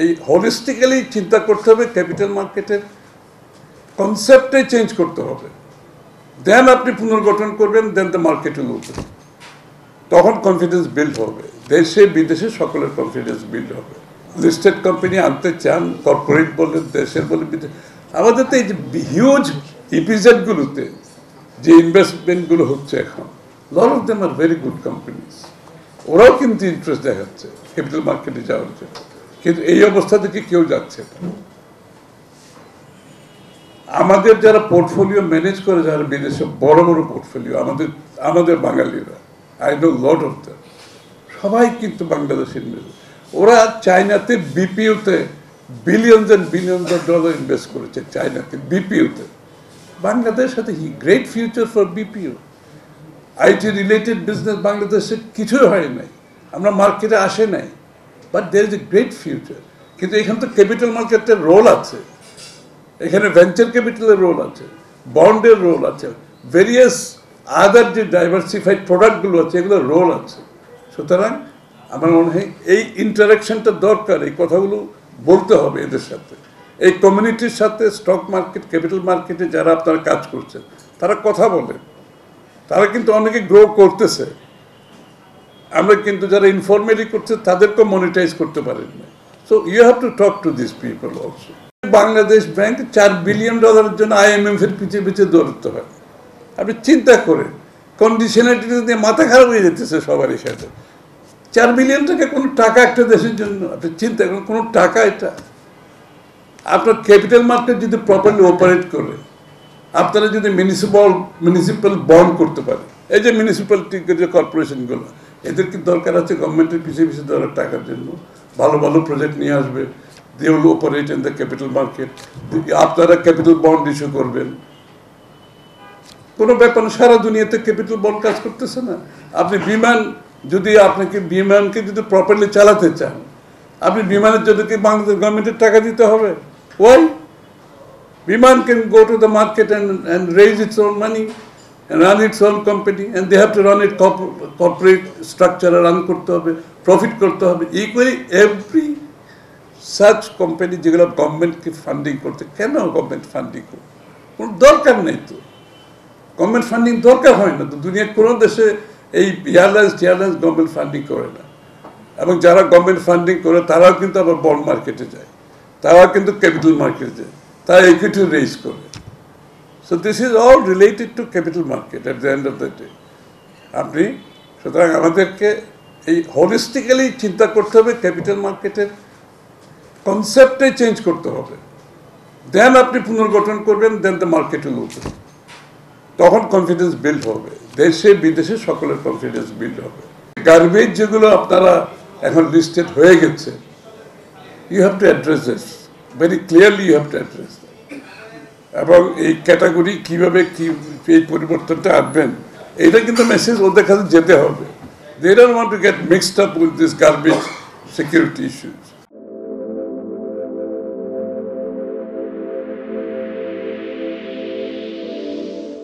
এই হোলিস্টিক্যালি চিন্তা করতে হবে, ক্যাপিটাল মার্কেটের কনসেপ্টটাই চেঞ্জ করতে হবে। দেন আপনি পুনর্গঠন করবেন, দেন দ্য মার্কেট উইল ওপেন। তখন কনফিডেন্স বিল্ড হবে, দেশে বিদেশে সকলের কনফিডেন্স বিল্ড হবে। লিস্টেড কোম্পানি আনতে চান, কর্পোরেট বলে, দেশের বলে, বিদেশ। আমাদের তো এই যে হিউজ ইপিজেডগুলোতে যে ইনভেস্টমেন্টগুলো হচ্ছে এখন, lot of them are very good companies. ওরাও কিন্তু ইন্টারেস্ট দেখাচ্ছে ক্যাপিটাল মার্কেটে যাওয়ার জন্য, কিন্তু এই অবস্থা থেকে কেউ যাচ্ছে না। আমাদের যারা পোর্টফোলিও ম্যানেজ করে, যারা বিদেশে বড় বড় পোর্টফোলিও, আমাদের বাঙালিরা, I know lot of them, সবাই কিন্তু বাংলাদেশে ইনভেস্ট। ওরা চায়নাতে বিপিওতে billions and billions of dollar invest করেছে, চায়নাতে বিপিওতে। বাংলাদেশের সাথে great future for BPO. IT related business বাংলাদেশে কিছুই হয় নাই, আমরা মার্কেটে আসে নাই, but there is a great future. কিন্তু এখানে তো ক্যাপিটাল মার্কেটের রোল আছে, এখানে ভেঞ্চার ক্যাপিটালের রোল আছে, বন্ডের রোল আছে, ভেরিয়াস আদার যে ডাইভার্সিফাইড প্রোডাক্টগুলো আছে এগুলোর রোল আছে। সুতরাং আমার মনে হয় এই ইন্টারাকশনটা দরকার, এই কথাগুলো বলতে হবে এদের সাথে, এই কমিউনিটির সাথে। স্টক মার্কেট, ক্যাপিটাল মার্কেটে যারা আপনারা কাজ করছেন তারা কথা বলেন, তারা কিন্তু অনেকে গ্রো করতেছে। আমরা কিন্তু যারা ইনফর্মালি করছে তাদেরকেও মনিটাইজ করতে পারেন না। So you have to talk to this people also. Bangladesh bank $4 billion জন্য IMF এর পিছিয়ে পিছিয়ে দৌড়তে হয়। আপনি চিন্তা করেন, কন্ডিশনালিটি দিয়ে মাথা খারাপ হয়ে যেতেছে সবারই সাথে। $4 বিলিয়ন টাকা কোনো টাকা একটা দেশের জন্য? আপনি চিন্তা করেন, কোনো টাকা এটা? আপনার ক্যাপিটাল মার্কেট যদি প্রপারলি অপারেট করে, আপনারা যদি মিউনিসিপ্যাল বন্ড করতে পারেন, এই যে মিউনিসিপ্যালিটি যে কর্পোরেশনগুলো, এদের কি দরকার আছে গভর্নমেন্টের পিছিয়ে পিছিয়ে দেওয়ার টাকার জন্য? ভালো ভালো প্রজেক্ট নিয়ে আসবে, they will operate in the capital market. আপনারা ক্যাপিটাল বন্ড ইস্যু করবেন, কোনো ব্যাপার না। সারা দুনিয়াতে ক্যাপিটাল বন্ড কাজ করতেছে না। আপনি বিমানকে যদি প্রপারলি চালাতে চান, আপনি বিমানের জন্য কি বাংলাদেশ গভর্নমেন্টের টাকা দিতে হবে? ওয়াই? বিমান can go to the market and raise its own money and run its own company, and they have to run it corporate structure, run করতে হবে, প্রফিট করতে হবে। ইকুয়ালি এভরি সাচ কোম্পানি যেগুলো গভর্নমেন্টকে ফান্ডিং করতে, কেন government funding করবে? কোনো দরকার নেই তো, গভর্নমেন্ট ফান্ডিং দরকার হয় না তো। দুনিয়ার কোনো দেশে এই এয়ারলাইন্স গভর্নমেন্ট ফান্ডিং করে না। এবং যারা গভর্নমেন্ট ফান্ডিং করে তারাও কিন্তু আবার বন্ড মার্কেটে যায়, তারাও কিন্তু ক্যাপিটাল মার্কেটে যায়, তারা ইকুইটি রেজ করে। So this is all related to capital market at the end of the day. আপনি সুতরাং আমাদেরকে এই হোলিস্টিক্যালি চিন্তা করতে হবে, ক্যাপিটাল মার্কেটের কনসেপ্টটাই চেঞ্জ করতে হবে। দেন আপনি পুনর্গঠন করবেন, দেন দ্য মার্কেট উইল ওপেন। তখন কনফিডেন্স বিল্ড হবে, দেশে বিদেশে সকলের কনফিডেন্স বিল্ড হবে। গার্বেজ যেগুলো আপনারা এখন লিস্টেড হয়ে গেছে, you have to address this very clearly, you have to address. এবং এই ক্যাটাগরি কীভাবে এই পরিবর্তনটা আনবেন, এইটা কিন্তু মেসেজ ওদের কাছে যেতে হবে। They don't want to get mixed up with this garbage security issues.